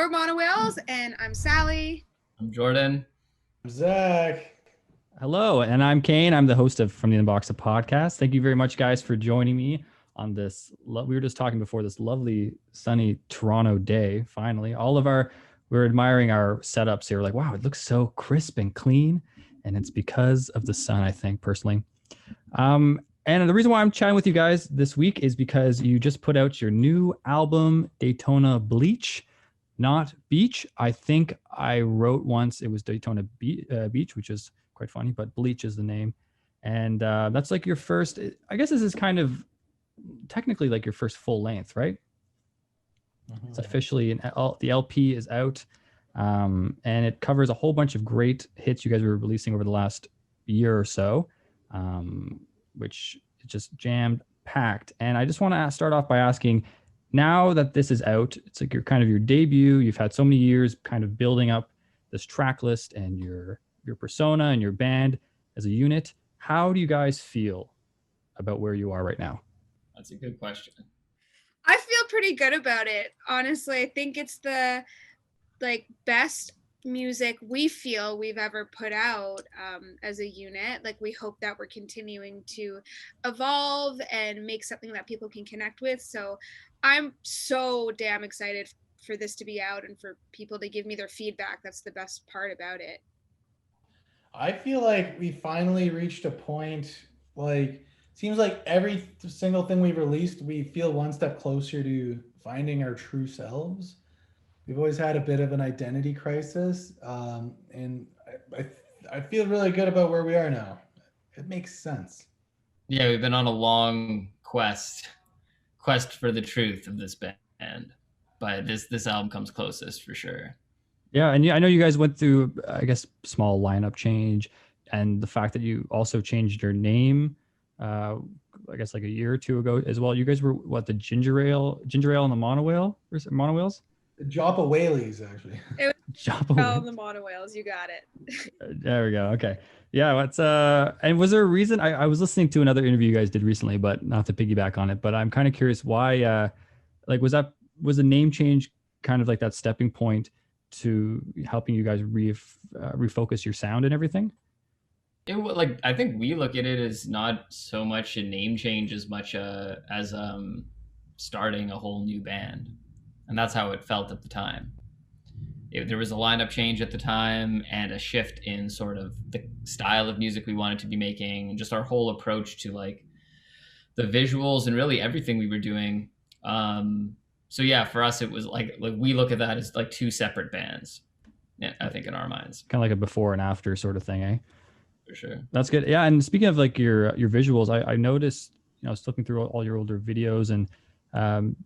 We're MONOWHALES, and I'm Sally. I'm Jordan. I'm Zach. Hello, and I'm Kane. I'm the host of From the Inbox, a podcast. Thank you very much, guys, for joining me on this. We were just talking before this lovely sunny Toronto day. Finally, we're admiring our setups here. We're like, wow, it looks so crisp and clean, and it's because of the sun, I think, personally. And the reason why I'm chatting with you guys this week is because you just put out your new album, Daytona Bleach, not Beach. I think I wrote once it was Daytona Beach, which is quite funny, but Bleach is the name. And that's like your first, I guess this is kind of technically like your first full length, right? Mm-hmm. It's officially, the LP is out, and it covers a whole bunch of great hits you guys were releasing over the last year or so, which is just jammed packed. And I just want to start off by asking, now that this is out, it's like your debut. You've had so many years kind of building up this track list and your persona and your band as a unit. How do you guys feel about where you are right now? That's a good question. I feel pretty good about it. Honestly, I think it's the best music we feel we've ever put out as a unit. Like, we hope that we're continuing to evolve and make something that people can connect with. So I'm so damn excited for this to be out and for people to give me their feedback. That's the best part about it. I feel like we finally reached a point, seems like every single thing we've released, we feel one step closer to finding our true selves. We've always had a bit of an identity crisis, and I feel really good about where we are now. It makes sense. Yeah, we've been on a long quest for the truth of this band, but this album comes closest for sure. Yeah, and I know you guys went through, I guess, small lineup change, and the fact that you also changed your name, I guess like a year or two ago as well. You guys were what, the Ginger Ale and the MONOWHALES? Joppa Whaleys, actually. It was Joppa the MONOWHALES. You got it. There we go. Okay. Yeah. What's and was there a reason? I was listening to another interview you guys did recently, but not to piggyback on it, but I'm kind of curious why, was the name change kind of like that stepping point to helping you guys refocus your sound and everything? I think we look at it as not so much a name change as much as starting a whole new band, and that's how it felt at the time. There was a lineup change at the time and a shift in sort of the style of music we wanted to be making, and just our whole approach to like the visuals and really everything we were doing. So yeah, for us, it was like we look at that as like two separate bands. Yeah, I think in our minds, kind of like a before and after sort of thing, eh? For sure. That's good. Yeah, and speaking of like your visuals, I noticed, I was flipping through all your older videos and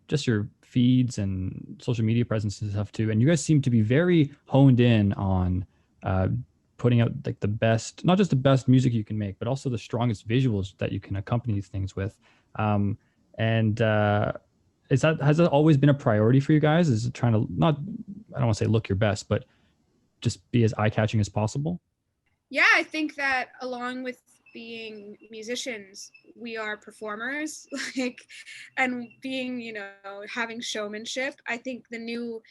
just your feeds and social media presence and stuff too. And you guys seem to be very honed in on putting out like the best, not just the best music you can make, but also the strongest visuals that you can accompany these things with. Has that always been a priority for you guys? Is it trying to I don't want to say look your best, but just be as eye-catching as possible? Yeah, I think that along with being musicians, we are performers, and being, having showmanship. I think a new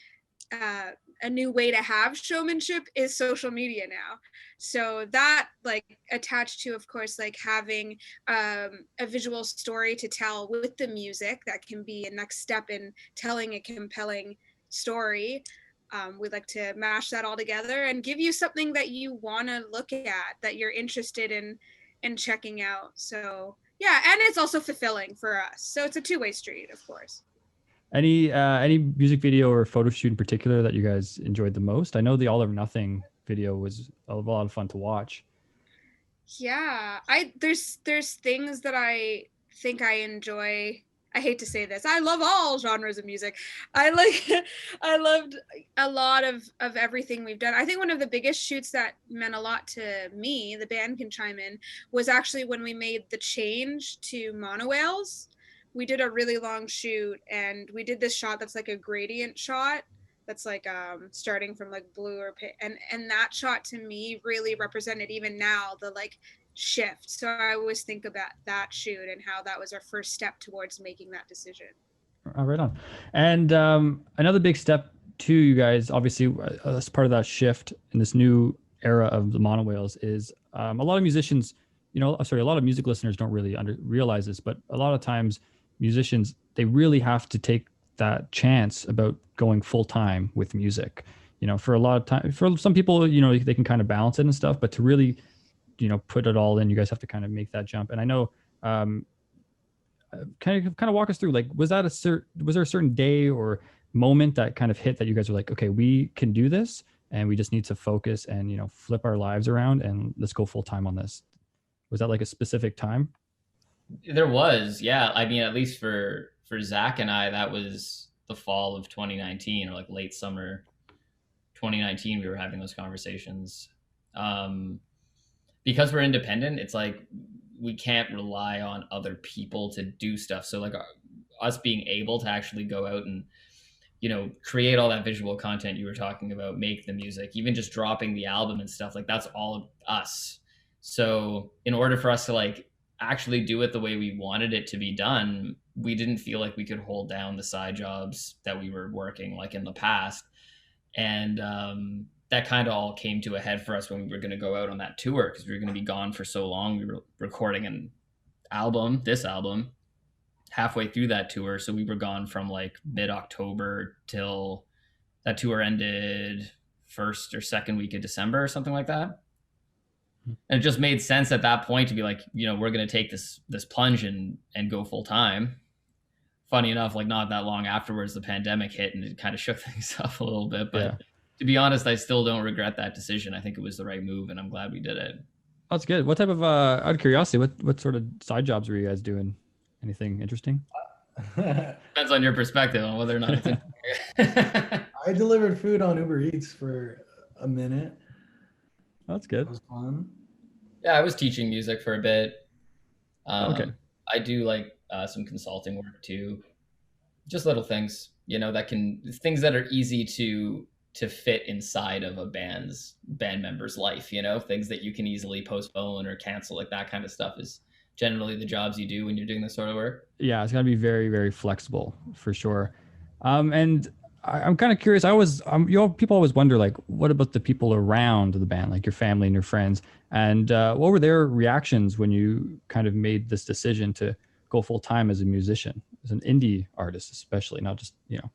way to have showmanship is social media now. So that attached to, of course, having a visual story to tell with the music, that can be a next step in telling a compelling story. We'd like to mash that all together and give you something that you want to look at, that you're interested in checking out. So yeah, and it's also fulfilling for us. So it's a two-way street, of course. Any music video or photo shoot in particular that you guys enjoyed the most? I know the All or Nothing video was a lot of fun to watch. Yeah, there's things that I think I enjoy. I hate to say this, I love all genres of music. I loved a lot of everything we've done. I think one of the biggest shoots that meant a lot to me, the band can chime in, was actually when we made the change to MONOWHALES. We did a really long shoot, and we did this shot that's like a gradient shot that's starting from blue or pink, and that shot to me really represented, even now, the shift. So I always think about that shoot and how that was our first step towards making that decision. Right on. And another big step too, you guys, obviously, as part of that shift in this new era of the MONOWHALES is a lot of musicians, a lot of music listeners don't really realize this, but a lot of times musicians, they really have to take that chance about going full time with music. For a lot of time, for some people, they can kind of balance it and stuff, but to really, put it all in, you guys have to kind of make that jump. And I know, kind of walk us through, like, was there a certain day or moment that kind of hit that you guys were like, okay, we can do this and we just need to focus and, flip our lives around and let's go full time on this? Was that like a specific time? There was, yeah. I mean, at least for Zach and I, that was the fall of 2019 or like late summer 2019. We were having those conversations. Because we're independent, it's like we can't rely on other people to do stuff. So like us being able to actually go out and, create all that visual content you were talking about, make the music, even just dropping the album and stuff, like that's all of us. So in order for us to like actually do it the way we wanted it to be done, we didn't feel like we could hold down the side jobs that we were working like in the past. And that kind of all came to a head for us when we were going to go out on that tour, because we were going to be gone for so long. We were recording this album halfway through that tour. So we were gone from like mid-October till that tour ended first or second week of December or something like that. And it just made sense at that point to be like, we're going to take this plunge and go full time. Funny enough, like not that long afterwards, the pandemic hit and it kind of shook things up a little bit. But to be honest, I still don't regret that decision. I think it was the right move and I'm glad we did it. That's good. What type of, out of curiosity, what sort of side jobs were you guys doing? Anything interesting? Depends on your perspective on whether or not it's I delivered food on Uber Eats for a minute. That's good. That was fun. Yeah, I was teaching music for a bit. Okay. I do like some consulting work too. Just little things, things that are easy to fit inside of a band member's life, things that you can easily postpone or cancel, like that kind of stuff is generally the jobs you do when you're doing this sort of work. Yeah, it's got to be very, very flexible for sure. And I'm kind of curious. People always wonder, like, what about the people around the band, like your family and your friends? And what were their reactions when you kind of made this decision to go full time as a musician, as an indie artist, especially, not just, not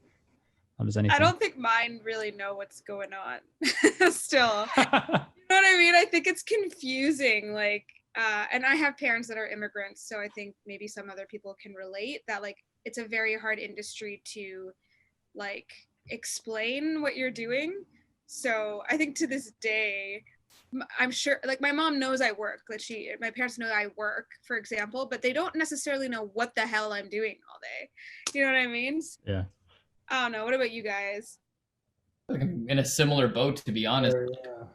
just anything? I don't think mine really know what's going on still. You know what I mean? I think it's confusing. Like, and I have parents that are immigrants, so I think maybe some other people can relate that, like, it's a very hard industry to like explain what you're doing. So I think to this day, I'm sure, like, my mom knows I work, like my parents know I work, for example, but they don't necessarily know what the hell I'm doing all day. You know what I mean? Yeah. I don't know. What about you guys? I'm in a similar boat, to be honest.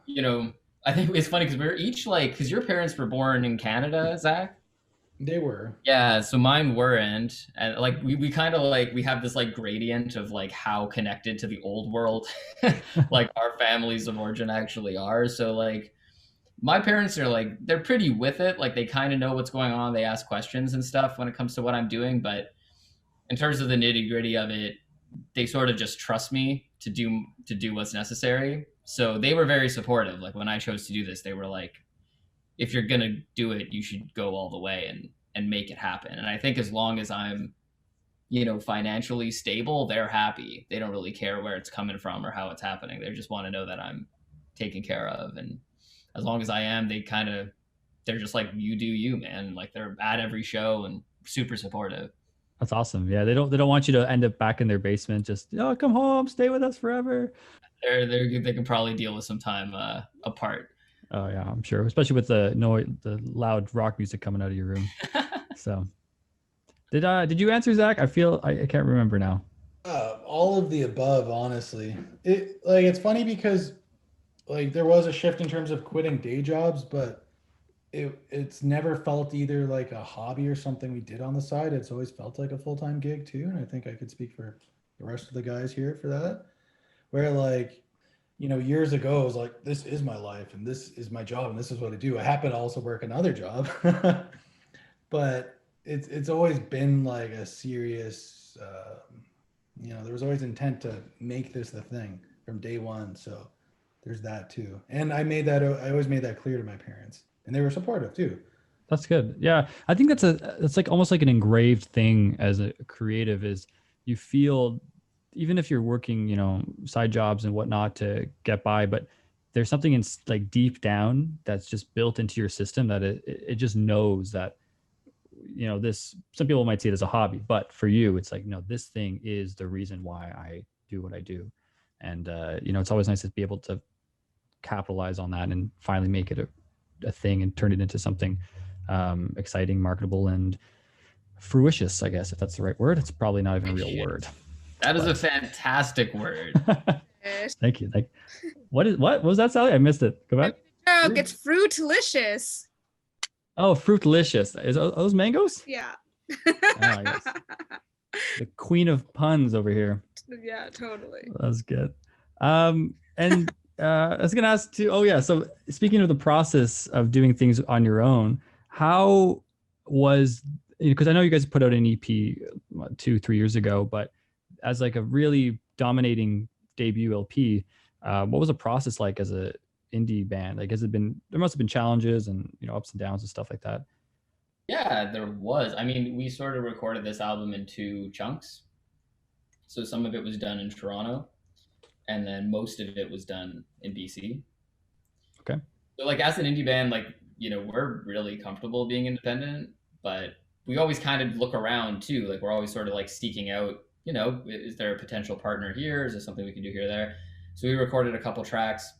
Yeah. I think it's funny because we're each like, because your parents were born in Canada, Zach? They were. Yeah, so mine weren't. And like we kind of like, we have this like gradient of like how connected to the old world like our families of origin actually are. So like my parents are like, they're pretty with it. Like they kind of know what's going on. They ask questions and stuff when it comes to what I'm doing. But in terms of the nitty gritty of it, they sort of just trust me to do what's necessary. So they were very supportive. Like when I chose to do this, they were like, if you're going to do it, you should go all the way and make it happen. And I think as long as I'm, financially stable, they're happy. They don't really care where it's coming from or how it's happening. They just want to know that I'm taken care of. And as long as I am, they're just like, you do you, man. Like they're at every show and super supportive. That's awesome. Yeah, they don't want you to end up back in their basement. Just come home, stay with us forever. They can probably deal with some time apart. Oh yeah, I'm sure, especially with the loud rock music coming out of your room. So, did you answer, Zach? I can't remember now. All of the above, honestly. It's funny because like there was a shift in terms of quitting day jobs, but it's never felt either like a hobby or something we did on the side. It's always felt like a full-time gig too, and I think I could speak for the rest of the guys here for that. Where like, years ago, it was like, this is my life and this is my job and this is what I do. I happen to also work another job, but it's always been like a serious you know, there was always intent to make this the thing from day one. So there's that too. And I always made that clear to my parents, and they were supportive too. That's good. Yeah. I think that's like almost like an engraved thing as a creative is you feel, even if you're working, you know, side jobs and whatnot to get by, but there's something in like deep down that's just built into your system that it just knows that, you know, this, some people might see it as a hobby, but for you, it's like, no, this thing is the reason why I do what I do. And, you know, it's always nice to be able to capitalize on that and finally make it a thing and turn it into something exciting, marketable, and fruitious, I guess, if that's the right word. It's probably not even a real word. That is a fantastic word. Thank you. Like, what was that, Sally? I missed it. Go back. Joke. It's fruitlicious. Oh, fruitlicious. Is those mangoes? Yeah. Yes. The queen of puns over here. Yeah, totally. That's good. And I was gonna ask too. Oh yeah. So speaking of the process of doing things on your own, how was, because I know you guys put out an EP 2-3 years ago, but as like a really dominating debut LP, what was the process like as a indie band? Like, there must have been challenges and, you know, ups and downs and stuff like that. Yeah, there was. I mean, we sort of recorded this album in 2 chunks. So some of it was done in Toronto, and then most of it was done in BC. Okay. So like as an indie band, like, you know, we're really comfortable being independent, but we always kind of look around too. Like we're always sort of like seeking out, you know, is there a potential partner here? Is there something we can do here or there? So we recorded a couple tracks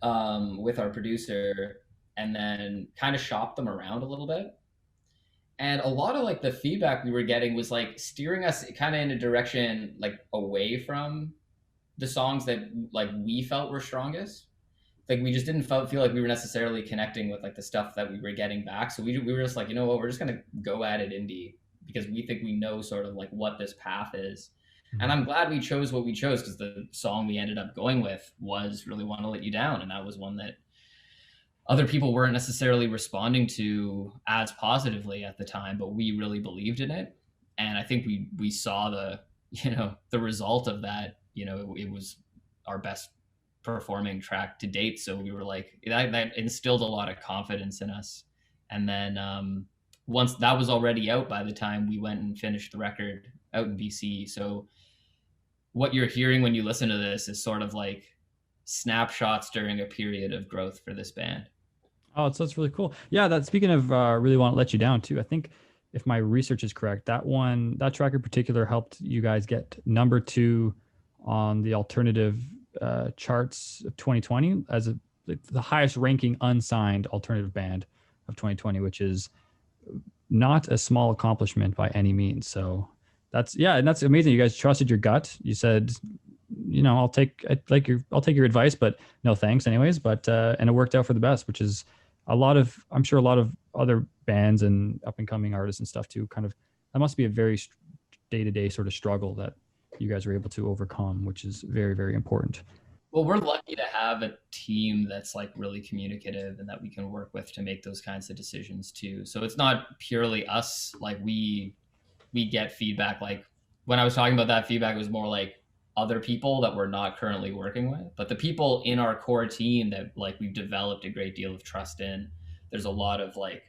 with our producer and then kind of shopped them around a little bit. And a lot of like the feedback we were getting was like steering us kind of in a direction like away from the songs that like we felt were strongest. Like we just didn't feel like we were necessarily connecting with like the stuff that we were getting back. So we were just like, you know what, we're just gonna go at it indie because we think we know sort of like what this path is. And I'm glad we chose what we chose, because the song we ended up going with was Really Want to Let You Down, and that was one that other people weren't necessarily responding to as positively at the time, but we really believed in it. And I think we saw the, you know, the result of that. You know, it was our best performing track to date. So we were like, that instilled a lot of confidence in us. And then once that was already out by the time we went and finished the record out in BC. So what you're hearing when you listen to this is sort of like snapshots during a period of growth for this band. Oh, so that's really cool. Yeah, that, speaking of Really Want to Let You Down too, I think if my research is correct, that track in particular helped you guys get number 2 on the alternative charts of 2020 as the highest ranking unsigned alternative band of 2020, which is not a small accomplishment by any means. So that's amazing. You guys trusted your gut. You said, you know, I'll take your advice, but no thanks anyways. But and it worked out for the best, which is I'm sure a lot of other bands and up and coming artists and stuff too, kind of, that must be a very day-to-day sort of struggle that you guys were able to overcome, which is very, very important. Well, we're lucky to have a team that's like really communicative and that we can work with to make those kinds of decisions too. So it's not purely us. Like we get feedback. Like when I was talking about that feedback, it was more like other people that we're not currently working with, but the people in our core team that like we've developed a great deal of trust in, there's a lot of like,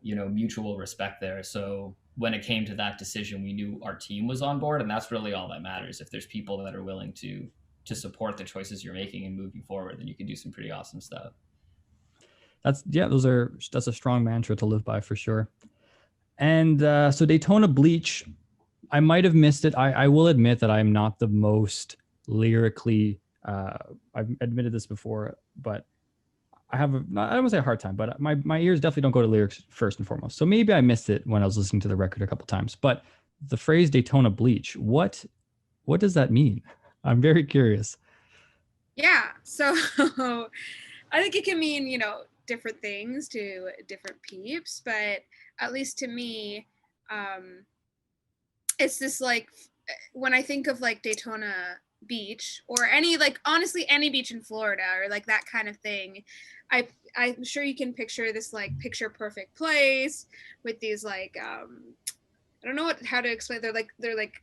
you know, mutual respect there. So when it came to that decision, we knew our team was on board, and that's really all that matters. If there's people that are willing to support the choices you're making and move you forward, then you can do some pretty awesome stuff. That's a strong mantra to live by for sure. And so Daytona Bleach, I might have missed it. I will admit that I'm not the most lyrically, I've admitted this before, but I don't want to say a hard time, but my ears definitely don't go to lyrics first and foremost. So maybe I missed it when I was listening to the record a couple times. But the phrase Daytona Bleach, what does that mean? I'm very curious. Yeah, so I think it can mean, you know, different things to different peeps, but at least to me, it's this like, when I think of like Daytona Beach or any, like honestly any beach in Florida or like that kind of thing, I'm sure you can picture this like picture perfect place with these like I don't know how to explain, they're like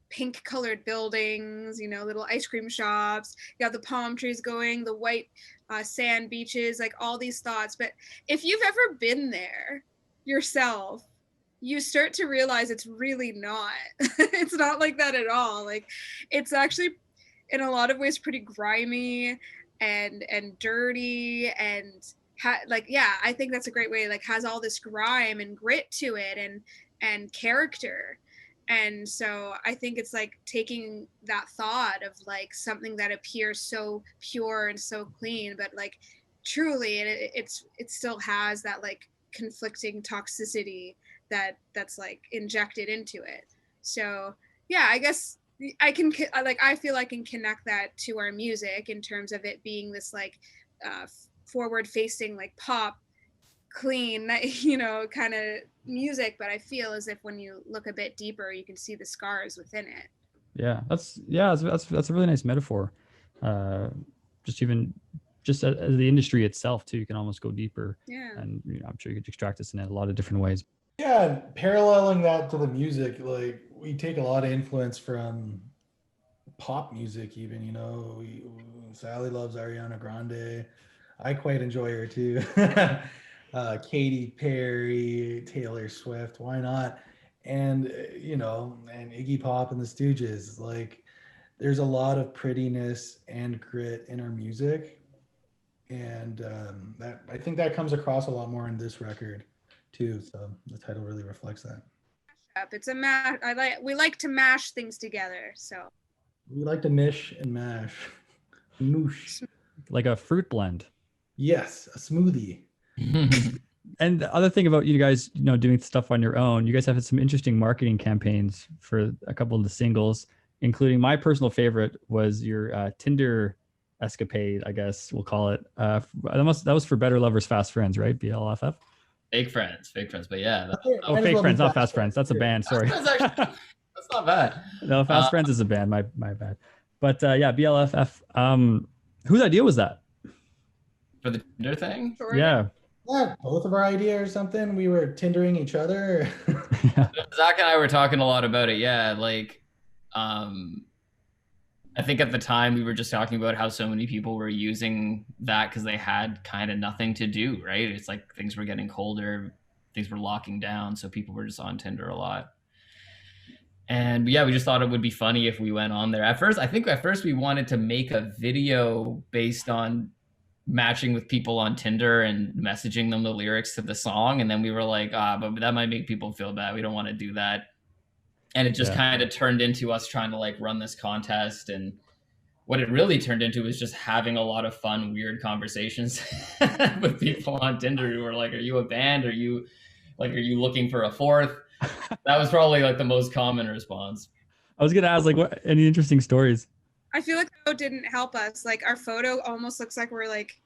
pink colored buildings, you know, little ice cream shops. You got the palm trees going, the white sand beaches, like all these thoughts. But if you've ever been there yourself, you start to realize it's really not. It's not like that at all. Like, it's actually in a lot of ways pretty grimy and dirty and like, yeah, I think that's a great way. Like, has all this grime and grit to it and character. And so I think it's like taking that thought of like something that appears so pure and so clean, but like truly it still has that like conflicting toxicity that's like injected into it. So yeah, I guess I feel I can connect that to our music in terms of it being this like forward facing like pop clean, you know, kind of music, but I feel as if when you look a bit deeper, you can see the scars within it. Yeah, that's a really nice metaphor. Just as the industry itself too, you can almost go deeper. Yeah. And you know, I'm sure you could extract this in a lot of different ways. Yeah, and paralleling that to the music, like we take a lot of influence from pop music, even, you know. Sally loves Ariana Grande. I quite enjoy her too. Katy Perry, Taylor Swift, why not? And you know, and Iggy Pop and the Stooges. Like, there's a lot of prettiness and grit in our music, and that, I think that comes across a lot more in this record too. So the title really reflects that. It's a mash. We like to mash things together. So we like to mish and mash, moosh, like a fruit blend. Yes, a smoothie. And the other thing about you guys, you know, doing stuff on your own, you guys have had some interesting marketing campaigns for a couple of the singles, including my personal favorite was your Tinder escapade, I guess we'll call it. That was for Better Lovers, Fast Friends, right? BLFF. Fake friends, but yeah. Fake friends, not Fast Friends. That's a band. Sorry. That's not bad. No, Fast Friends is a band. My bad. But yeah, BLFF. Whose idea was that? For the Tinder thing? Yeah. Yeah, both of our idea or something. We were Tindering each other. Yeah. Zach and I were talking a lot about it. Yeah, like, I think at the time we were just talking about how so many people were using that because they had kind of nothing to do, right? It's like things were getting colder, things were locking down, so people were just on Tinder a lot. And yeah, we just thought it would be funny if we went on there. At first we wanted to make a video based on matching with people on Tinder and messaging them the lyrics to the song. And then we were like, but that might make people feel bad. We don't want to do that. And it just kind of turned into us trying to like run this contest. And what it really turned into was just having a lot of fun, weird conversations with people on Tinder who were like, are you a band? Are you looking for a fourth? That was probably like the most common response. I was going to ask, like, what, any interesting stories? I feel like that didn't help us. Like, our photo almost looks like we're like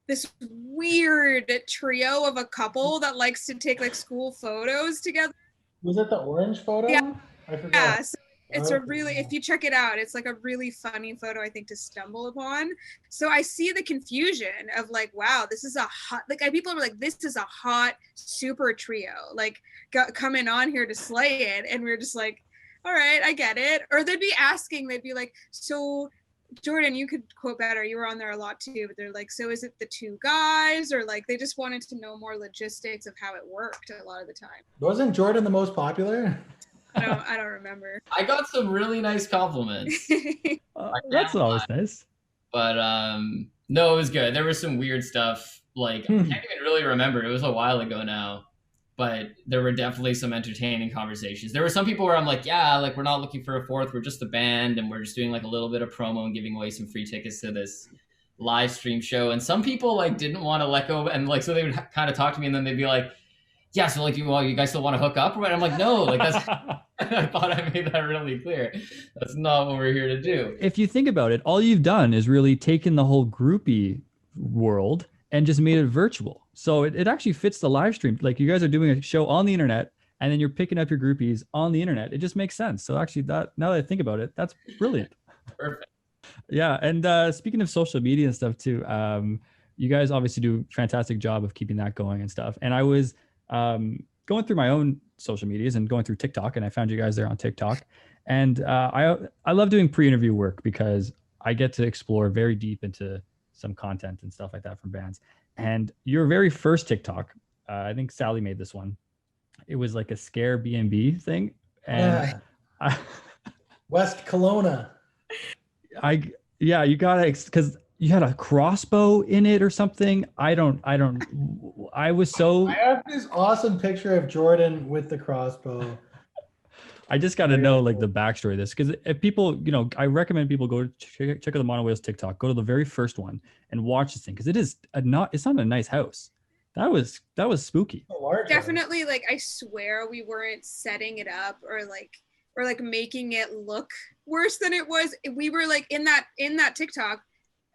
this weird trio of a couple that likes to take like school photos together. Was it the orange photo? Yeah. I forgot. Yeah. So it's a really, if you check it out, it's like a really funny photo, I think, to stumble upon. So I see the confusion of like, wow, this is a hot, like people are like, this is a hot super trio, like coming on here to slay it. And we're just like, all right, I get it. Or they'd be like, so Jordan, you could quote better. You were on there a lot too, but they're like, so is it the two guys? Or like, they just wanted to know more logistics of how it worked a lot of the time. Wasn't Jordan the most popular? I don't remember. I got some really nice compliments. That's always nice. But no, it was good. There was some weird stuff. Like, I can't even really remember. It was a while ago now. But there were definitely some entertaining conversations. There were some people where I'm like, yeah, like we're not looking for a fourth. We're just a band and we're just doing like a little bit of promo and giving away some free tickets to this live stream show. And some people like didn't want to let go. And like, so they would kind of talk to me and then they'd be like, yeah, so like, you guys still want to hook up? Or what? I'm like, no, like that's, I thought I made that really clear. That's not what we're here to do. If you think about it, all you've done is really taken the whole groupie world and just made it virtual. So it actually fits the live stream. Like you guys are doing a show on the internet and then you're picking up your groupies on the internet. It just makes sense. So actually that, now that I think about it, that's brilliant. Perfect. Yeah. And speaking of social media and stuff too, you guys obviously do a fantastic job of keeping that going and stuff. And I was going through my own social medias and going through TikTok, and I found you guys there on TikTok. And I love doing pre-interview work because I get to explore very deep into some content and stuff like that from bands. And your very first TikTok, I think Sally made this one. It was like a scare B&B thing. And West Kelowna. You gotta, because you had a crossbow in it or something. I was so. I have this awesome picture of Jordan with the crossbow. I just got to know like the backstory of this, because if people, I recommend people go check out the MONOWHALES TikTok, go to the very first one and watch this thing, because it's not a nice house. That was spooky. Definitely, like I swear we weren't setting it up or making it look worse than it was. We were like in that TikTok,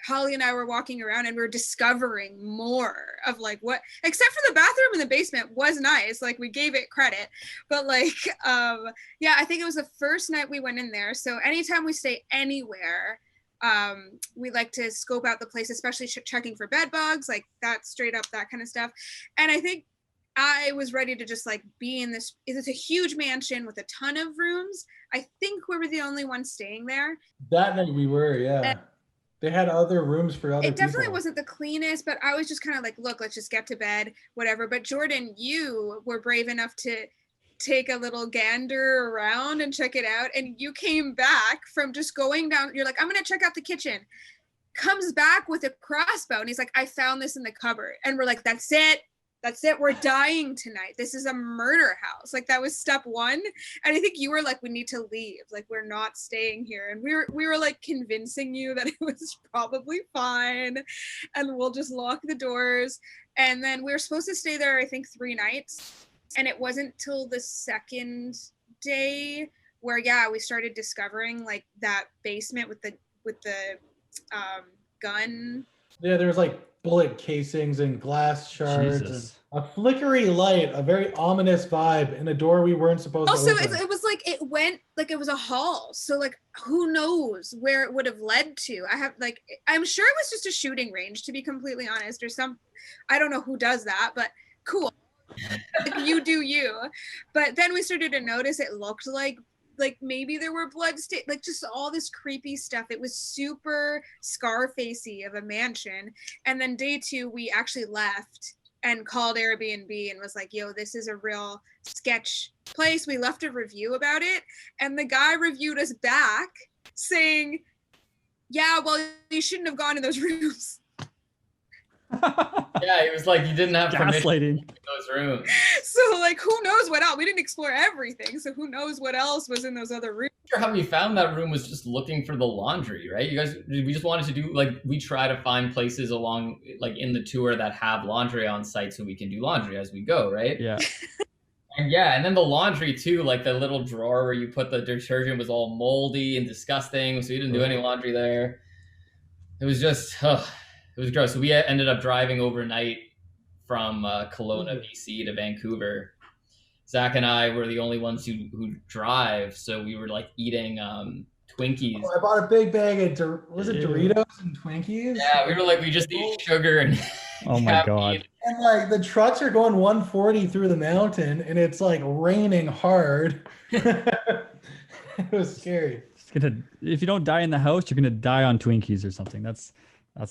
Holly and I were walking around and we were discovering more of like what, except for the bathroom in the basement was nice. Like we gave it credit, but like, I think it was the first night we went in there. So anytime we stay anywhere, we like to scope out the place, especially checking for bed bugs, like that, straight up, that kind of stuff. And I think I was ready to just like be in this. It's a huge mansion with a ton of rooms. I think we were the only ones staying there. That night we were, yeah. And they had other rooms for other people. It definitely wasn't the cleanest, but I was just kind of like, look, let's just get to bed, whatever. But Jordan, you were brave enough to take a little gander around and check it out. And you came back from just going down. You're like, I'm going to check out the kitchen. Comes back with a crossbow. And he's like, I found this in the cupboard. And we're like, that's it. We're dying tonight. This is a murder house. Like that was step one. And I think you were like, we need to leave. Like we're not staying here. And we were like convincing you that it was probably fine. And we'll just lock the doors. And then we were supposed to stay there, I think 3 nights. And it wasn't till the second day where, we started discovering like that basement with the gun. Yeah, there was like bullet casings and glass shards and a flickery light, a very ominous vibe in a door we weren't supposed to open. Also, it was like it went like it was a hall. So like who knows where it would have led to. I'm sure it was just a shooting range, to be completely honest, or I don't know who does that, but cool. Like, you do you. But then we started to notice it looked like maybe there were blood like just all this creepy stuff. It was super Scarfacey of a mansion. And then day 2 we actually left and called Airbnb and was like, yo, this is a real sketch place. We left a review about it, and the guy reviewed us back saying, yeah, well, you shouldn't have gone in those rooms. Yeah, he was like, you didn't have gaslighting in those rooms. So like, who knows what else? We didn't explore everything, so who knows what else was in those other rooms. Sure, how we found that room was just looking for the laundry, right? We just wanted to do like, we try to find places along like in the tour that have laundry on site so we can do laundry as we go, right? Yeah. And then the laundry too, like the little drawer where you put the detergent was all moldy and disgusting, so we didn't do any laundry there. It was just it was gross. So we ended up driving overnight from Kelowna, BC to Vancouver. Zach and I were the only ones who drive, so we were like eating Twinkies. Oh, I bought a big bag of Doritos and Twinkies? Yeah, we were like, we just eat sugar and oh my God. And like the trucks are going 140 through the mountain and it's like raining hard. It was scary. If you don't die in the house, you're gonna die on Twinkies or something. That's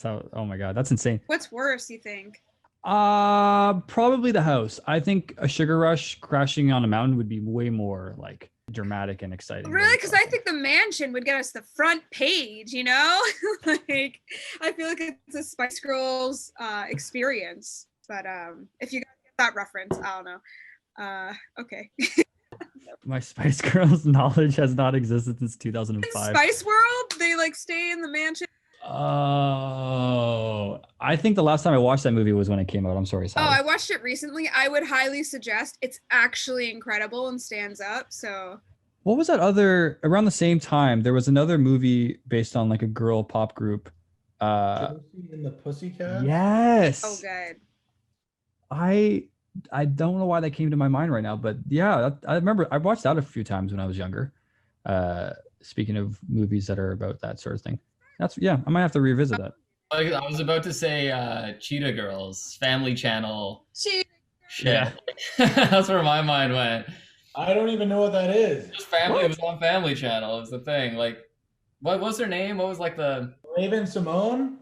how. Oh my God, that's insane. What's worse, you think? Probably the house. I think a sugar rush crashing on a mountain would be way more like dramatic and exciting. Really? Because I think the mansion would get us the front page, you know? Like, I feel like it's a Spice Girls experience. But if you guys get that reference, I don't know. Okay. My Spice Girls knowledge has not existed since 2005. In Spice World, they like stay in the mansion. Oh, I think the last time I watched that movie was when it came out. I'm sorry, Sally. Oh, I watched it recently. I would highly suggest. It's actually incredible and stands up. So what was that other around the same time? There was another movie based on like a girl pop group. Josie and the Pussycat? Yes. Oh, good. I don't know why that came to my mind right now, but yeah, I remember I watched that a few times when I was younger. Speaking of movies that are about that sort of thing. I might have to revisit that. I was about to say Cheetah Girls, Family Channel shit. Yeah. That's where my mind went. I don't even know what that is. Just Family. It was on Family Channel. It was the thing. Like, what was her name? What was like the Raven Simone?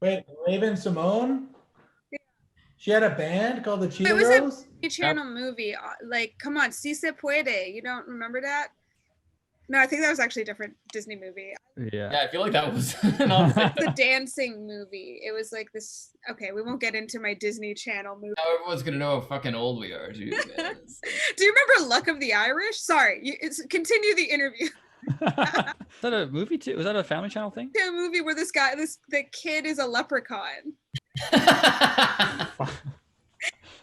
Wait, Raven Simone? She had a band called the Cheetah Girls? A Channel movie. Like, come on, Si Se Puede. You don't remember that? No, I think that was actually a different Disney movie. Yeah. Yeah, I feel like that was not The dancing movie. It was like this. Okay, we won't get into my Disney Channel movie. Now everyone's gonna know how fucking old we are, too. Man. Do you remember Luck of the Irish? Sorry, continue the interview. Is that a movie too? Was that a Family Channel thing? A movie where the kid is a leprechaun.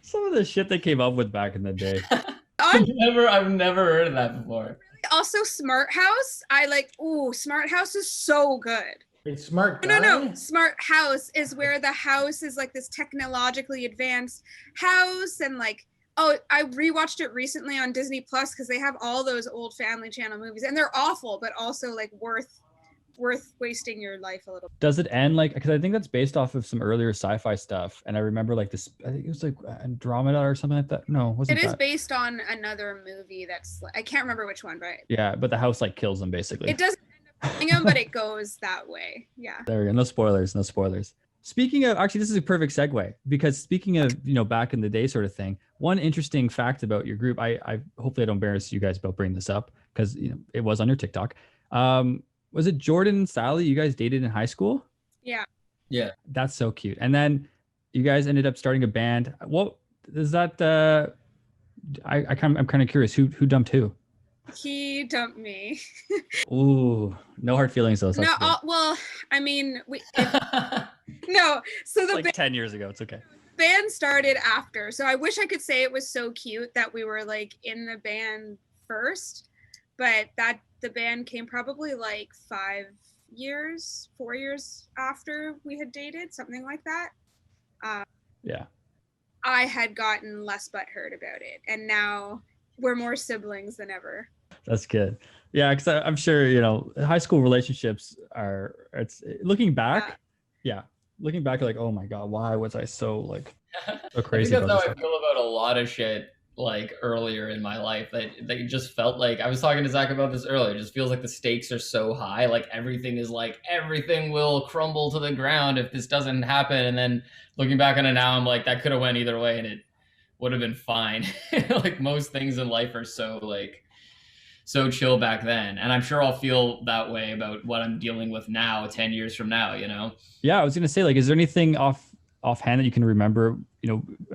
Some of the shit they came up with back in the day. I've never heard of that before. Also, Smart House. Smart House is so good. It's Smart No, Guy? Smart House is where the house is like this technologically advanced house, and like, oh, I rewatched it recently on Disney Plus because they have all those old Family Channel movies, and they're awful, but also like worth wasting your life a little. Does it end like, because I think that's based off of some earlier sci-fi stuff, and I remember like this, I think it was like Andromeda or something like that. No, wasn't it? It is that? based on another movie that's, I can't remember which one, but Yeah, but the house like kills them basically. it doesn't end up killing him, but it goes that way. Yeah. There we go. No spoilers. No spoilers. Speaking of, actually, this is a perfect segue, because speaking of, back in the day sort of thing, one interesting fact about your group, I hopefully I don't embarrass you guys about bringing this up, because it was on your TikTok. Was it Jordan and Sally you guys dated in high school? Yeah. Yeah. That's so cute. And then you guys ended up starting a band. What is that? I'm kind of curious. Who dumped who? He dumped me. Ooh, no hard feelings though. So No, well, I mean, no. So the like 10 years ago. It's okay. Band started after. So I wish I could say it was so cute that we were like in the band first, but the band came probably like 4 years after we had dated, something like that. Yeah. I had gotten less butthurt about it, and now we're more siblings than ever. That's good. Yeah, because I'm sure high school relationships are. It's looking back. Yeah, looking back, like, oh my god, why was I so crazy? I think that's how I feel about a lot of shit. Like earlier in my life, that it just felt like, I was talking to Zach about this earlier. It just feels like the stakes are so high. Like everything will crumble to the ground if this doesn't happen. And then looking back on it now, I'm like, that could have went either way, and it would have been fine. Like most things in life are so chill back then, and I'm sure I'll feel that way about what I'm dealing with now 10 years from now. Yeah, I was gonna say, like, is there anything offhand that you can remember,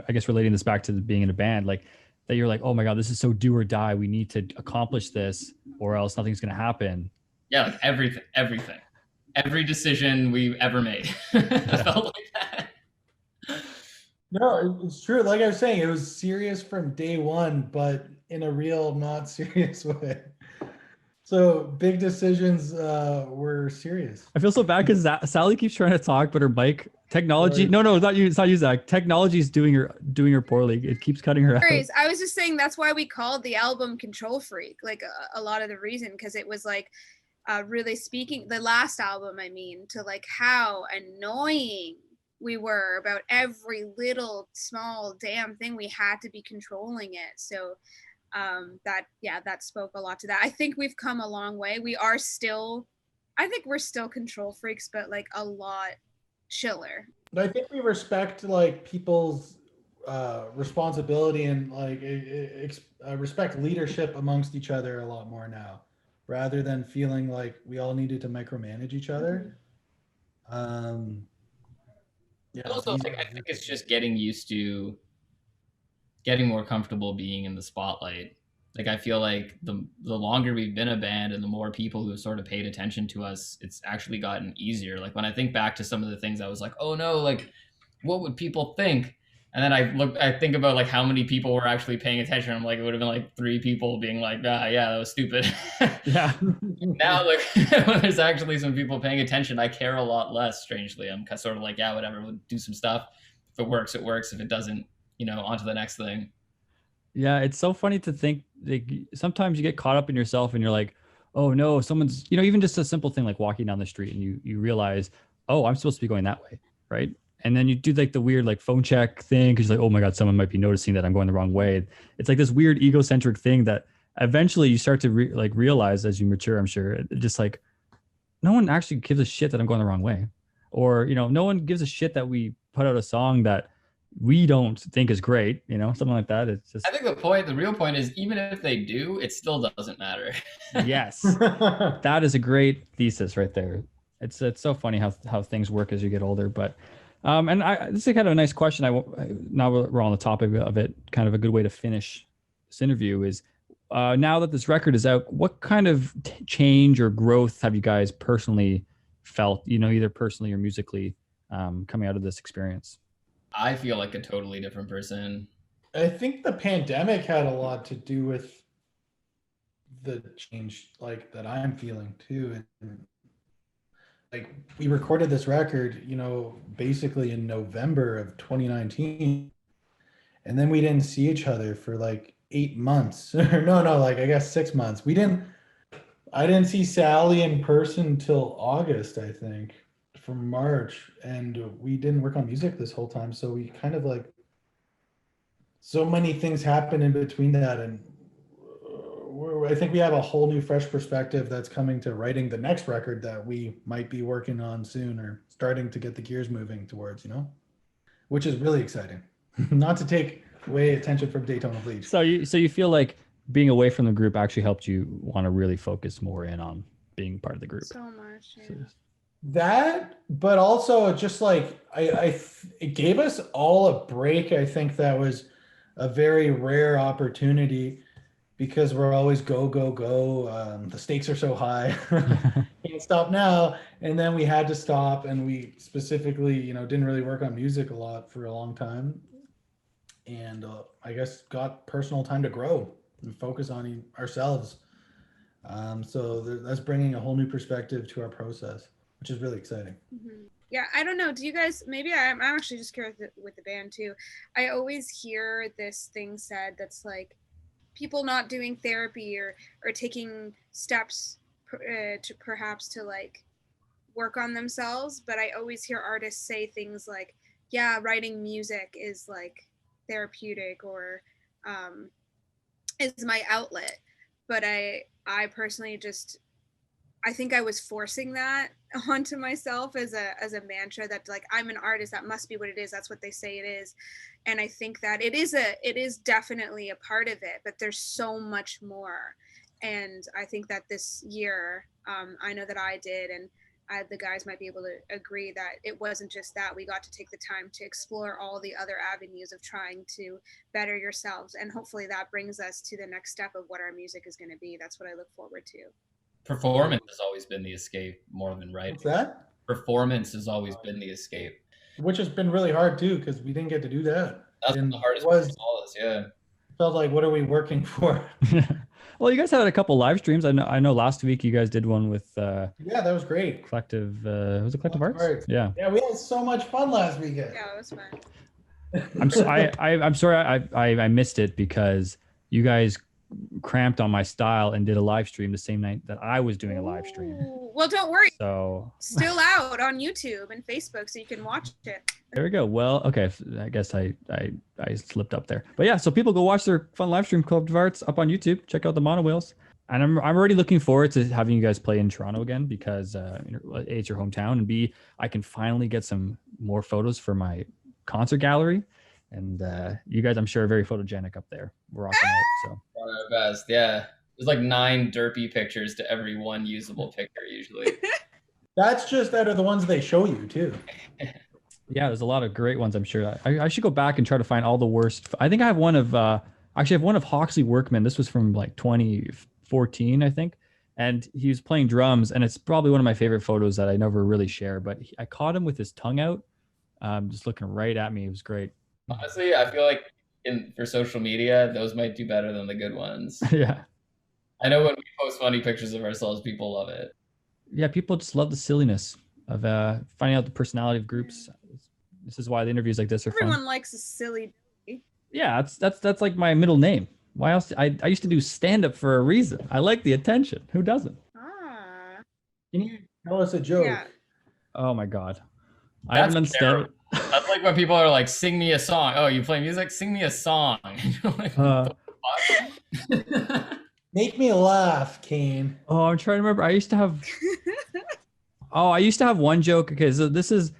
I guess relating this back to being in a band, like that you're like, oh my god, this is so do or die, we need to accomplish this or else nothing's gonna happen? Yeah, like everything, every decision we've ever made. I felt like that. No, it's true. Like I was saying, it was serious from day one, but in a real not serious way. So big decisions were serious. I feel so bad because Sally keeps trying to talk, but her mic technology. No, it's not you. It's not you, Zach. Technology's doing her poorly. It keeps cutting her out. I was just saying that's why we called the album Control Freak. Like a lot of the reason, because it was like really speaking, the last album, I mean, to like how annoying we were about every little small damn thing. We had to be controlling it. So that spoke a lot to that. I think we've come a long way. I think we're still control freaks, but like a lot chiller. I think we respect like people's responsibility and like respect leadership amongst each other a lot more now, rather than feeling like we all needed to micromanage each other. Yeah, also, I think it's just getting used to getting more comfortable being in the spotlight. Like I feel like the longer we've been a band and the more people who have sort of paid attention to us, it's actually gotten easier. Like when I think back to some of the things, I was like, oh no, like what would people think? And then I think about like how many people were actually paying attention. I'm like, it would have been like 3 people being like, yeah, that was stupid. Yeah. Now, like when there's actually some people paying attention, I care a lot less, strangely. I'm sort of like, yeah, whatever, we'll do some stuff. If it works, it works. If it doesn't, on to the next thing. Yeah, it's so funny to think, like, sometimes you get caught up in yourself and you're like, oh no, someone's, even just a simple thing like walking down the street and you realize, oh, I'm supposed to be going that way, right? and then you do like the weird like phone check thing because like, oh my god, someone might be noticing that I'm going the wrong way. It's like this weird egocentric thing that eventually you start to realize as you mature. I'm sure just like no one actually gives a shit that I'm going the wrong way, or no one gives a shit that we put out a song that we don't think is great, something like that. It's just, I think the real point is, even if they do, it still doesn't matter. yes, that is a great thesis right there. It's so funny how things work as you get older. But and this is kind of a nice question. Now we're on the topic of it, kind of a good way to finish this interview is, now that this record is out, what kind of change or growth have you guys personally felt, either personally or musically, coming out of this experience? I feel like a totally different person. I think the pandemic had a lot to do with the change like that I'm feeling too. And like we recorded this record, basically in November of 2019, and then we didn't see each other for like 8 months. Or no, like I guess 6 months. I didn't see Sally in person till August, I think, from March, and we didn't work on music this whole time. So we kind of like, so many things happened in between that, and I think we have a whole new fresh perspective that's coming to writing the next record that we might be working on soon, or starting to get the gears moving towards, which is really exciting. Not to take away attention from Daytona Bleach. So you feel like being away from the group actually helped you want to really focus more in on being part of the group? So much. Yeah. That, but also just like it gave us all a break. I think that was a very rare opportunity, because we're always go. The stakes are so high. Can't stop now. And then we had to stop, and we specifically, didn't really work on music a lot for a long time. And I guess got personal time to grow and focus on ourselves. So that's bringing a whole new perspective to our process, which is really exciting. Mm-hmm. Yeah, I don't know. Do you guys, maybe I'm actually just curious with the band too. I always hear this thing said that's like people not doing therapy or taking steps to perhaps to like work on themselves. But I always hear artists say things like, yeah, writing music is like therapeutic or is my outlet. But I personally just, I think I was forcing that onto myself as a mantra that like, I'm an artist, that must be what it is, that's what they say it is. And I think that it is definitely a part of it, but there's so much more. And I think that this year, I know that I did, and the guys might be able to agree that it wasn't just that. We got to take the time to explore all the other avenues of trying to better yourselves. And hopefully that brings us to the next step of what our music is going to be. That's what I look forward to. Performance has always been the escape more than writing. What's that? Performance has always been the escape. Which has been really hard too, because we didn't get to do that. That's the hardest part of all this, yeah. Felt like, what are we working for? Well, you guys had a couple live streams. I know last week you guys did one with yeah, that was great. Collective was it Collective Arts? Yeah. Yeah, we had so much fun last weekend. Yeah, it was fun. I'm sorry I missed it because you guys cramped on my style and did a live stream the same night that I was doing a live stream. Ooh, well, don't worry. So still out on YouTube and Facebook, so you can watch it. There we go. Well, okay. I guess I slipped up there, but yeah. So people go watch their fun live stream, Collective Arts, up on YouTube. Check out the MONOWHALES. And I'm already looking forward to having you guys play in Toronto again, because A, it's your hometown, and B, I can finally get some more photos for my concert gallery. And you guys, I'm sure, are very photogenic up there. We're rocking out. So one of our best, yeah. There's like 9 derpy pictures to every one usable picture usually. That's just out of the ones they show you too. Yeah, there's a lot of great ones. I'm sure. I should go back and try to find all the worst. I think I have one of actually I have one of Hawksley Workman. This was from like 2014, I think. And he was playing drums, and it's probably one of my favorite photos that I never really share. But I caught him with his tongue out, just looking right at me. It was great. Honestly, I feel like for social media, those might do better than the good ones. Yeah. I know when we post funny pictures of ourselves, people love it. Yeah, people just love the silliness of finding out the personality of groups. This is why the interviews like this are Everyone fun. likes a silly. Yeah, that's like my middle name. Why else? I used to do stand-up for a reason. I like the attention. Who doesn't? Ah. Can you tell us a joke? Yeah. Oh my God. I That's haven't done stand-up. That's like when people are like, "Sing me a song." Oh, you play music? Sing me a song. Like, what the fuck? Make me laugh, Kane. Oh, I'm trying to remember. I used to have one joke. Okay, so this is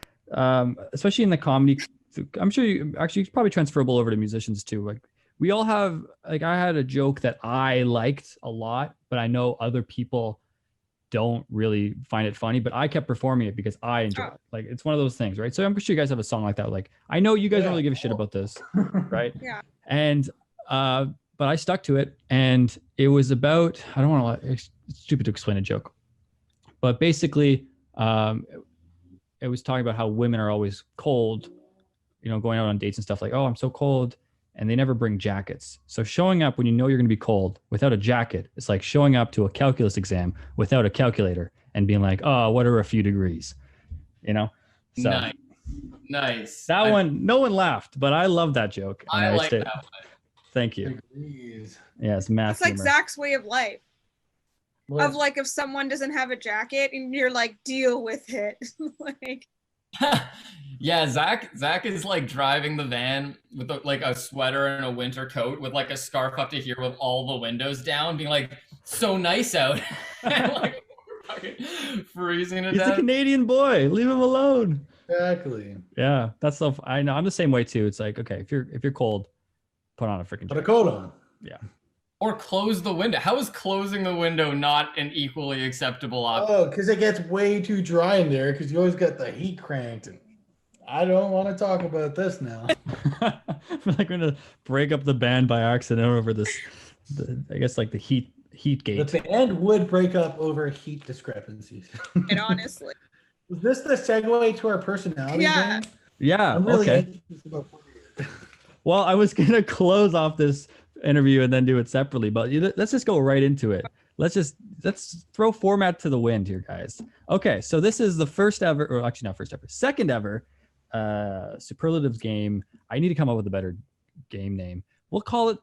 especially in the comedy. I'm sure it's probably transferable over to musicians too. Like we all have, like I had a joke that I liked a lot, but I know other people don't really find it funny, but I kept performing it because I enjoy it. Like it's one of those things, right? So I'm sure you guys have a song like that. Like I know you guys don't really give a shit about this, right? Yeah. And but I stuck to it, and it was about, I don't want to, it's stupid to explain a joke, but basically it was talking about how women are always cold, you know, going out on dates and stuff, like, oh, I'm so cold, and they never bring jackets. So showing up when you know you're going to be cold without a jacket, it's like showing up to a calculus exam without a calculator and being like, oh, what are a few degrees? You know? So Nice. That one, no one laughed, but I love that joke. I like that one. Thank you. Degrees. Yeah, it's math. It's like humor. Zach's way of life. What? Of like, if someone doesn't have a jacket and you're like, deal with it. Like, yeah, Zach is like driving the van with like a sweater and a winter coat with like a scarf up to here with all the windows down, being like, so nice out. And, like, we're fucking freezing to He's death. a Canadian boy. Leave him alone. Exactly. Yeah, that's so. I know. I'm the same way too. It's like, okay, if you're cold, put on a freaking Put a jacket. coat on. Yeah. Or close the window. How is closing the window not an equally acceptable option? Oh, because it gets way too dry in there because you always got the heat cranked. And I don't want to talk about this now. I feel like we're gonna break up the band by accident over this. I guess like the heat gate. The band would break up over heat discrepancies. and honestly. Is this the segue to our personality? Yeah. thing? Yeah. I'm really Okay. anxious about it. Well, I was gonna close off this interview and then do it separately, but let's just go right into it. Let's throw format to the wind here, guys. Okay, so this is the first ever, or actually not first ever, second ever Superlatives game. I need to come up with a better game name. We'll call it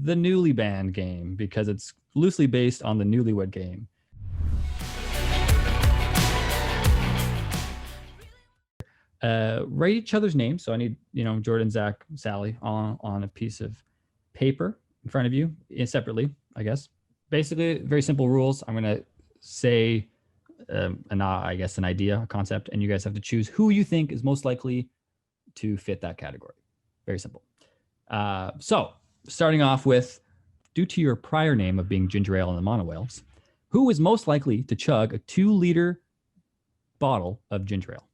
the Newly Band game because it's loosely based on the Newlywed Game. Write each other's names. So I need, Jordan, Zach, Sally on a piece of paper in front of you separately, I guess. Basically, very simple rules. I'm going to say an idea, a concept, and you guys have to choose who you think is most likely to fit that category. Very simple. So starting off with, due to your prior name of being Ginger Ale and the MONOWHALES, who is most likely to chug a 2-liter bottle of ginger ale?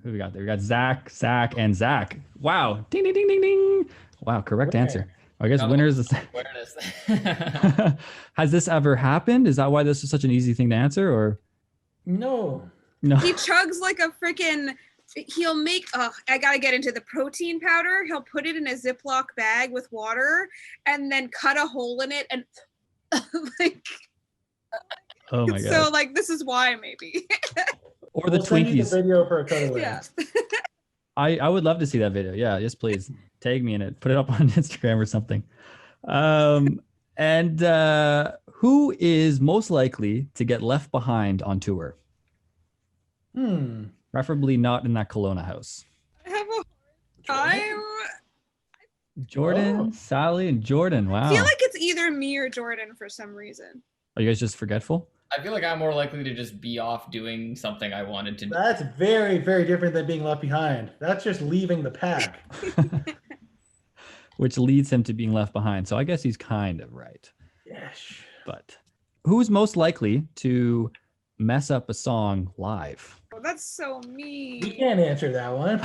Who we got there? We got Zach, and Zach. Wow. Ding, ding, ding, ding, ding. Wow, correct answer. I guess winner is the same. Has this ever happened? Is that why this is such an easy thing to answer, or? No. He chugs like a freaking, he'll make, I gotta get into the protein powder. He'll put it in a Ziploc bag with water and then cut a hole in it and like. Oh my God. So like, this is why maybe. Or the We'll send you Twinkies. the video for a cutaway. Yeah. I would love to see that video. Yeah, yes, please. Tag me in it. Put it up on Instagram or something. And who is most likely to get left behind on tour? Preferably not in that Kelowna house. I have a time. Jordan, Sally, and Jordan. Wow. I feel like it's either me or Jordan for some reason. Are you guys just forgetful? I feel like I'm more likely to just be off doing something I wanted to do. That's very, very different than being left behind. That's just leaving the pack. Which leads him to being left behind. So I guess he's kind of right. Yes. But who's most likely to mess up a song live? Oh, that's so mean. We can't answer that one.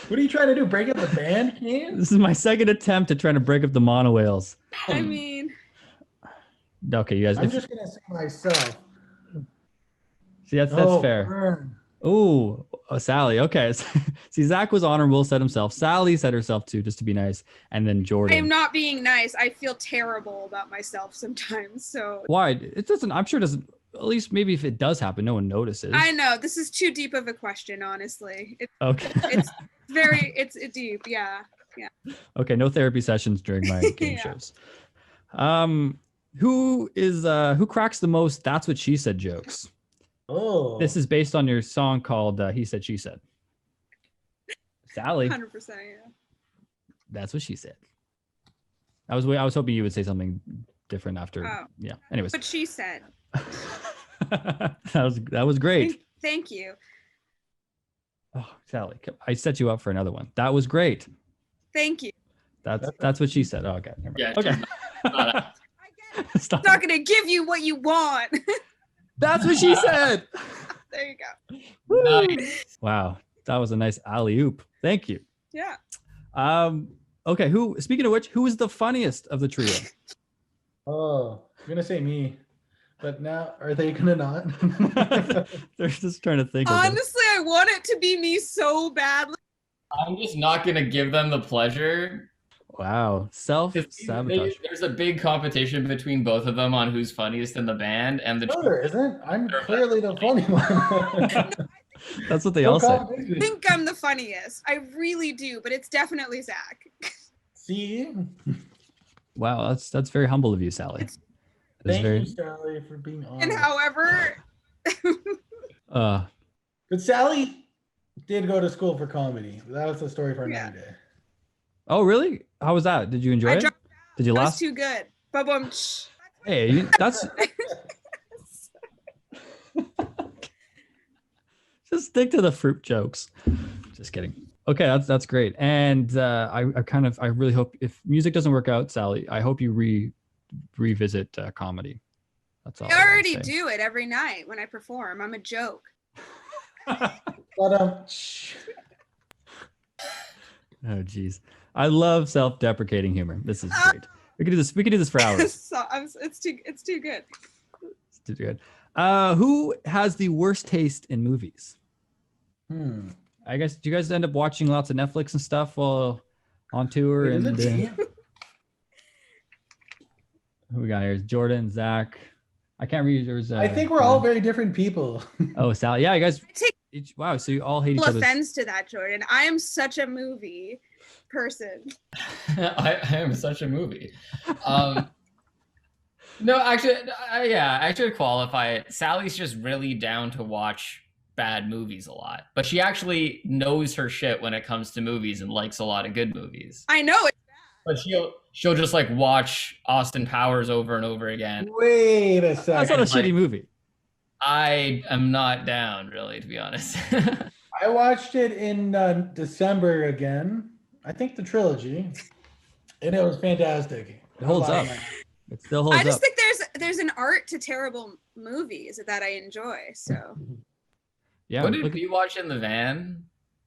What are you trying to do? Break up the band, Ian? This is my second attempt at trying to break up the MONOWHALES. I mean, Okay, you guys. I'm just gonna say myself. See, that's fair. Burn. Oh, Sally. Okay. See, Zach was honorable, said himself. Sally said herself too, just to be nice. And then Jordan. I am not being nice. I feel terrible about myself sometimes. So Why? It doesn't, I'm sure it doesn't, at least maybe if it does happen, no one notices. I know this is too deep of a question, honestly. Okay. It's very, it's deep. Yeah. Okay. No therapy sessions during my game Yeah. shows. Who cracks the most "That's what she said" jokes? Oh, This is based on your song called He Said, She Said. Sally, 100%. Yeah. that's what she said. I was hoping you would say something different after. Oh. Yeah. Anyways. What she said. that was great. Thank you. Oh, Sally, I set you up for another one. That was great. Thank you. That's what she said. Oh, okay. Never mind. Yeah, Okay. I get it. Stop. I'm not gonna give you what you want. That's what she said. There you go. Woo. Nice. Wow, that was a nice alley-oop. Thank you. Yeah. Okay. Speaking of which, who is the funniest of the trio? oh, I'm gonna say me, but now are they gonna not? They're just trying to think. Of Honestly, I want it to be me so badly. I'm just not gonna give them the pleasure. Wow, self-sabotage. There's a big competition between both of them on who's funniest in the band, and the No, there isn't. I'm clearly the funny one. That's what they all say. I think I'm the funniest. I really do, but it's definitely Zach. See? Wow, that's very humble of you, Sally. Thank you, Sally, for being on. And however, But Sally did go to school for comedy. That was the story for another day. Oh, really? How was that? Did you enjoy it? Did you that laugh? was too good. Ba-bum. Hey, that's just stick to the fruit jokes. Just kidding. Okay, that's great. And I really hope if music doesn't work out, Sally, I hope you revisit comedy. That's all. I already do it every night when I perform. I'm a joke. But oh geez, I love self-deprecating humor. This is great. We could do this. We could do this for hours. So, it's too good. It's too good. Who has the worst taste in movies? I guess. Do you guys end up watching lots of Netflix and stuff while on tour? Wait, And who we got here? Jordan, Zach. I can't read yours. I think we're all very different people. Oh, Sally. Yeah, you guys. I take Wow. So you all hate each full other. offense to that, Jordan. I am such a movie person. I am such a movie. No, actually, I should qualify it. Sally's just really down to watch bad movies a lot, but she actually knows her shit when it comes to movies and likes a lot of good movies. I know it. But she'll just like watch Austin Powers over and over again. Wait a second. That's not a shitty movie. I am not down, really, to be honest. I watched it in December again. I think the trilogy, and it was fantastic. It holds up. It still holds up. I just think there's an art to terrible movies that I enjoy. So Yeah. What did we watch in the van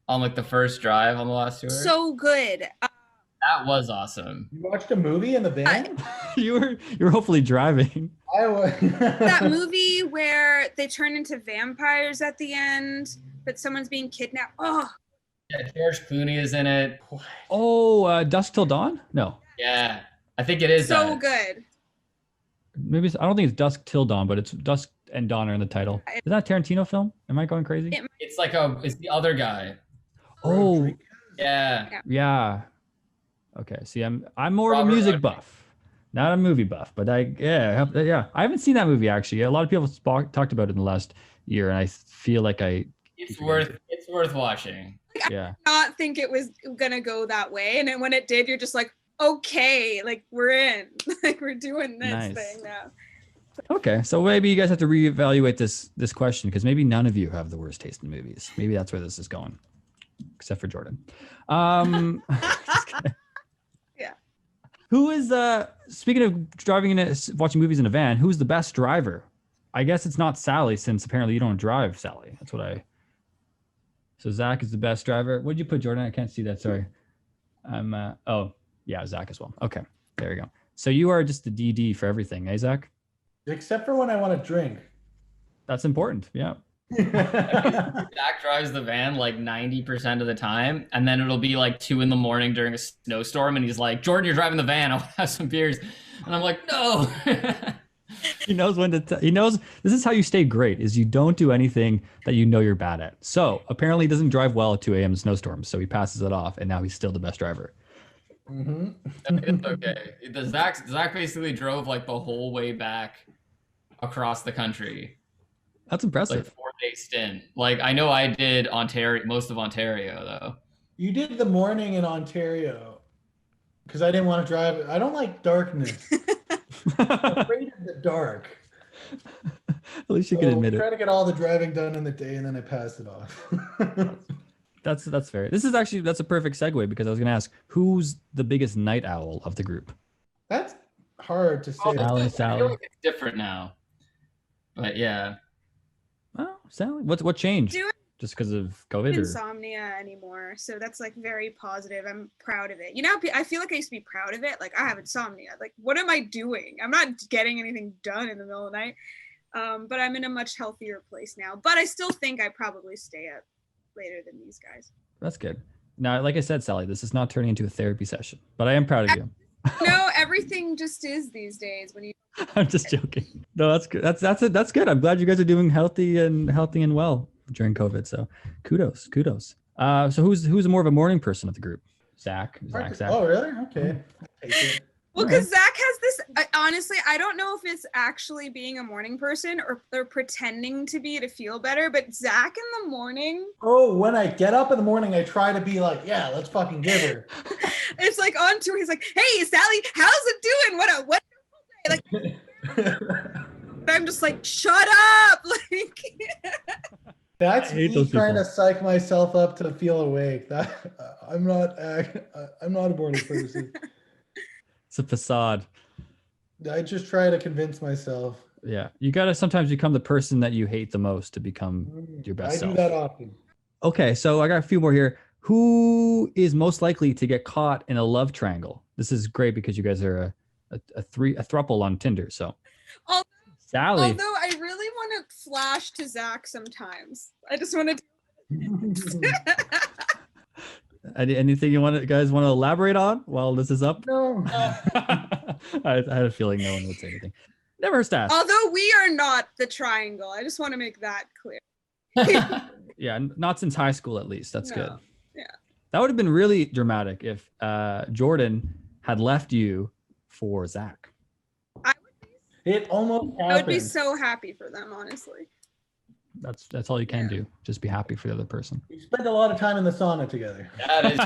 on like the first drive on the last tour? so good. That was awesome. You watched a movie in the van? you were hopefully driving. I was. That movie where they turn into vampires at the end, but someone's being kidnapped. Oh, Yeah, George Clooney is in it. Oh, Dusk Till Dawn? No. Yeah, I think it is. so that. good. Maybe I don't think it's Dusk Till Dawn, but it's Dusk and Dawn are in the title. Is that a Tarantino film? Am I going crazy? It's it's the other guy. Oh, Yeah. Okay. See, I'm more of a Robert music Rodriguez. buff, not a movie buff. But I haven't seen that movie actually. A lot of people talked about it in the last year, and I feel like It's worth watching. yeah. I did not think it was gonna go that way, and then when it did, you're just like, okay, like we're in, like we're doing this Nice. thing now. Okay, so maybe you guys have to reevaluate this question because maybe none of you have the worst taste in movies. Maybe that's where this is going, except for Jordan. Just kidding. Yeah. Who is speaking of driving watching movies in a van? Who's the best driver? I guess it's not Sally, since apparently you don't drive, Sally. That's what I. So Zach is the best driver. What'd you put, Jordan? I can't see that. Sorry. Oh yeah, Zach as well. Okay, there we go. So you are just the DD for everything, eh, Zach? Except for when I want to drink. That's important. Yeah. Zach drives the van like 90% of the time, and then it'll be like 2 a.m. during a snowstorm, and he's like, "Jordan, you're driving the van. I'll have some beers," and I'm like, "No." He knows when to. He knows this is how you stay great. Is you don't do anything that you know you're bad at. So apparently, he doesn't drive well at 2 a.m. snowstorms. So he passes it off, and now he's still the best driver. Mm-hmm. It's okay. Zach basically drove like the whole way back across the country. That's Like impressive. 4-day stint. Like I know I did most of Ontario though. You did the morning in Ontario because I didn't want to drive. I don't like darkness. I'm afraid of the dark. At least you can So we admit try it. to get all the driving done in the day, and then I passed it off. That's fair. That's a perfect segue because I was gonna ask who's the biggest night owl of the group. That's hard to say. I Sally. feel like it's different now. But yeah. Oh, Sally, what changed? Do Just because of COVID? Or? insomnia anymore, so that's like very positive. I'm proud of it. You know, I feel like I used to be proud of it. Like I have insomnia. Like what am I doing? I'm not getting anything done in the middle of the night. But I'm in a much healthier place now. But I still think I probably stay up later than these guys. That's good. Now, like I said, Sally, this is not turning into a therapy session, but I am proud of you. No, everything just is these days when you. I'm just joking. No, that's good. That's good. I'm glad you guys are doing healthy and well during COVID. So kudos. So who's more of a morning person of the group? Zach. Oh, really? Okay. I'll take it. Well, because Zach has this, honestly, I don't know if it's actually being a morning person or they're pretending to be to feel better, but Zach in the morning. Oh, when I get up in the morning, I try to be like, yeah, let's fucking give her. It's like on tour. He's like, hey, Sally, how's it doing? What like, I'm just like, shut up. Like, That's I hate me those trying people. to psych myself up to feel awake. That I'm not a morning person. It's a facade. I just try to convince myself. Yeah, you gotta sometimes become the person that you hate the most to become your best I self. do that often. Okay, so I got a few more here. Who is most likely to get caught in a love triangle? This is great because you guys are a throuple on Tinder. So, Sally. Although I really want to flash to Zach sometimes. I just want to. Anything you guys want to elaborate on while this is up? No. I had a feeling no one would say anything. Never hurts to ask. Although we are not the triangle. I just want to make that clear. Yeah, not since high school at least. That's good. Yeah. That would have been really dramatic if Jordan had left you for Zach. It almost happened. I would be so happy for them, honestly. That's all you can do. Just be happy for the other person. We spent a lot of time in the sauna together. That is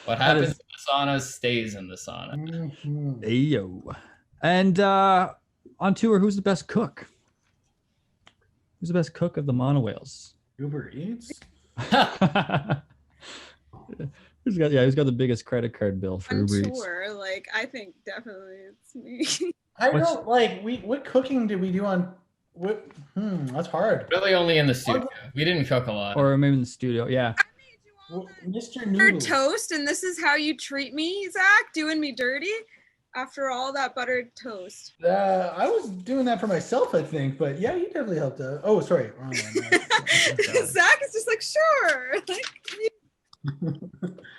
what happens in the sauna stays in the sauna. Mm-hmm. Ayo. And on tour, who's the best cook? Who's the best cook of the MONOWHALES? Uber Eats? Who's got the biggest credit card bill for On Uber Eats? tour, like I think definitely it's me. I don't like what cooking did we do on what that's hard. Really only in the studio. We didn't cook a lot. Or maybe in the studio, yeah. Mr. Buttered Noodles. toast, and this is how you treat me, Zach, doing me dirty after all that buttered toast. I was doing that for myself, I think, but yeah, you definitely helped out. Oh, sorry, wrong one. Zach is just like, sure.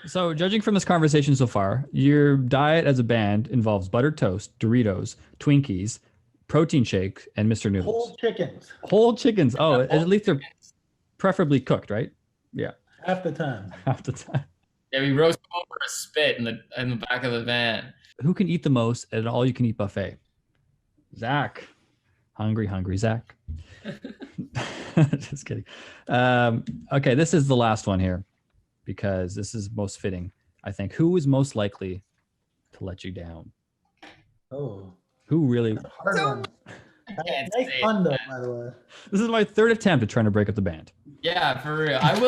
So judging from this conversation so far, your diet as a band involves buttered toast, Doritos, Twinkies, protein shake, and Mr. Noodles. Whole chickens. Whole chickens. Oh, at least they're preferably cooked, right? Yeah. Half the time. Half the time. Yeah, we roast them over a spit in the back of the van. Who can eat the most at an all-you-can-eat buffet? Zach. Hungry Zach. Just kidding. Okay, this is the last one here because this is most fitting, I think. Who is most likely to let you down? Oh. Who really? Hard one. Nice fun though, by the way. This is my third attempt at trying to break up the band. Yeah, for real. I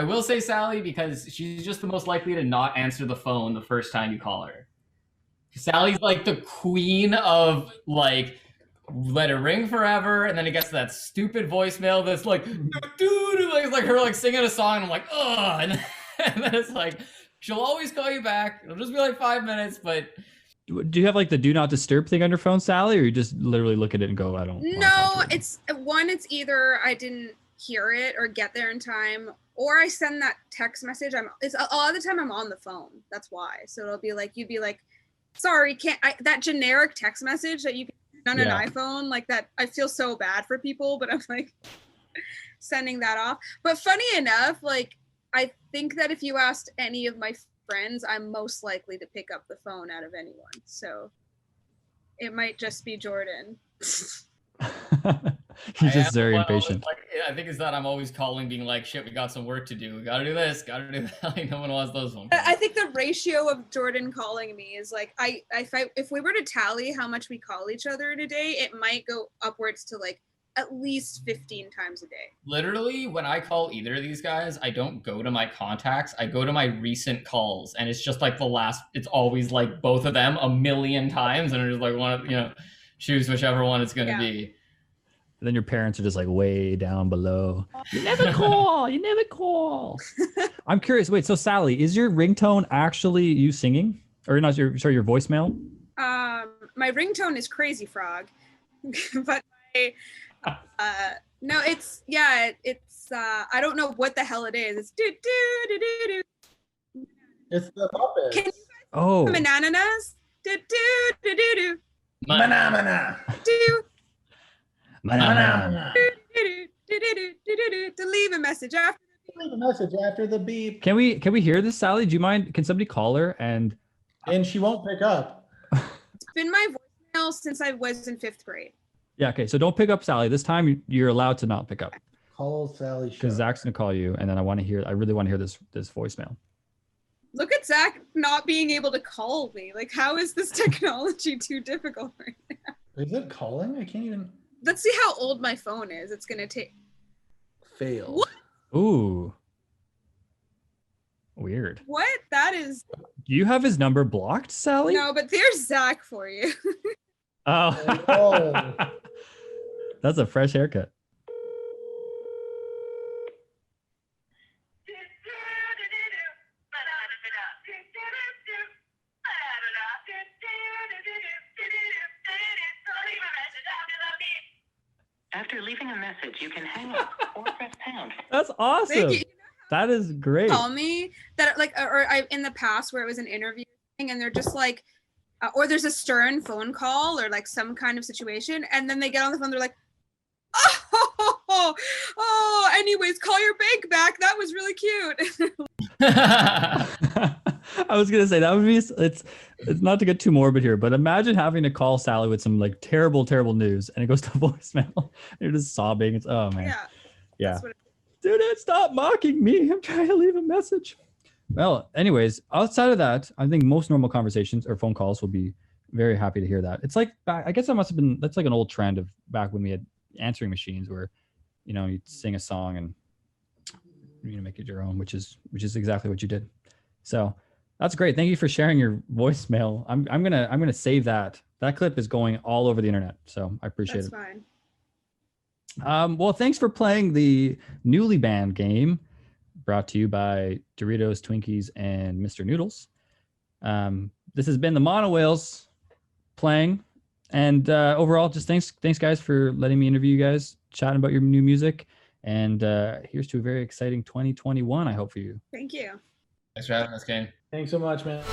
will say Sally because she's just the most likely to not answer the phone the first time you call her. Sally's like the queen of like let it ring forever, and then it gets to that stupid voicemail that's like dude, like her like singing a song, and I'm like, ugh, and then it's like she'll always call you back. It'll just be like 5 minutes, but do you have like the do not disturb thing on your phone, Sally, or you just literally look at it and go, I don't? No, it's either I didn't hear it or get there in time, or I send that text message. It's a lot of the time I'm on the phone. That's why. So it'll be like, you'd be like, sorry, that generic text message that you can send on an iPhone, like that. I feel so bad for people, but I'm like sending that off. But funny enough, like I think that if you asked any of my friends, I'm most likely to pick up the phone out of anyone. So it might just be Jordan. He's just very impatient. I think it's that I'm always calling, being like, "Shit, we got some work to do. We got to do this. Got to do that." Like, no one wants those phone calls. I think the ratio of Jordan calling me is like if we were to tally how much we call each other in a day, it might go upwards to like at least 15 times a day. Literally, when I call either of these guys, I don't go to my contacts. I go to my recent calls, and it's just like it's always like both of them a million times, and I'm just like, choose whichever one it's going to be. And then your parents are just like way down below. You never call. You never call. I'm curious. Wait, so Sally, is your ringtone actually you singing, or not? Your voicemail? My ringtone is Crazy Frog, but no, it's I don't know what the hell it is. It's do do do do do. It's the Muppets. Can you bananas? Do do do do do. Manamana. Do. Manamana. To leave a message after. Leave a message after the beep. Can we hear this, Sally? Do you mind? Can somebody call her and she won't pick up? It's been my voicemail since I was in 5th grade. Yeah, okay. So don't pick up Sally. This time you're allowed to not pick up. Call Sally. Because Zach's gonna call you, and then I really want to hear this voicemail. Look at Zach not being able to call me. Like, how is this technology too difficult right now? Is it calling? I can't even. Let's see how old my phone is. It's gonna take. Fail. What? Ooh. Weird. What? That is. Do you have his number blocked, Sally? No, but there's Zach for you. Oh. That's a fresh haircut. After leaving a message, you can hang up or press pound. That's awesome. Thank you. That is great. Call me that in the past where it was an interview thing and they're just like, or there's a stern phone call or like some kind of situation, and then they get on the phone, they're like, anyways, call your bank back. That was really cute. I was gonna say that would be it's not to get too morbid here, but imagine having to call Sally with some like terrible news and it goes to voicemail. You're just sobbing. It's oh man. Yeah. Dude, stop mocking me. I'm trying to leave a message. Well, anyways, outside of that, I think most normal conversations or phone calls will be very happy to hear that. It's like, I guess that's like an old trend of back when we had answering machines where, you'd sing a song and make it your own, which is exactly what you did. So that's great. Thank you for sharing your voicemail. I'm gonna save that. That clip is going all over the internet. So I appreciate it. That's fine. Well, thanks for playing the newly banned game brought to you by Doritos, Twinkies, and Mr. Noodles. This has been the MONOWHALES playing. And overall, just thanks guys for letting me interview you guys, chatting about your new music. And here's to a very exciting 2021, I hope, for you. Thank you. Thanks for having us, Kane. Thanks so much, man.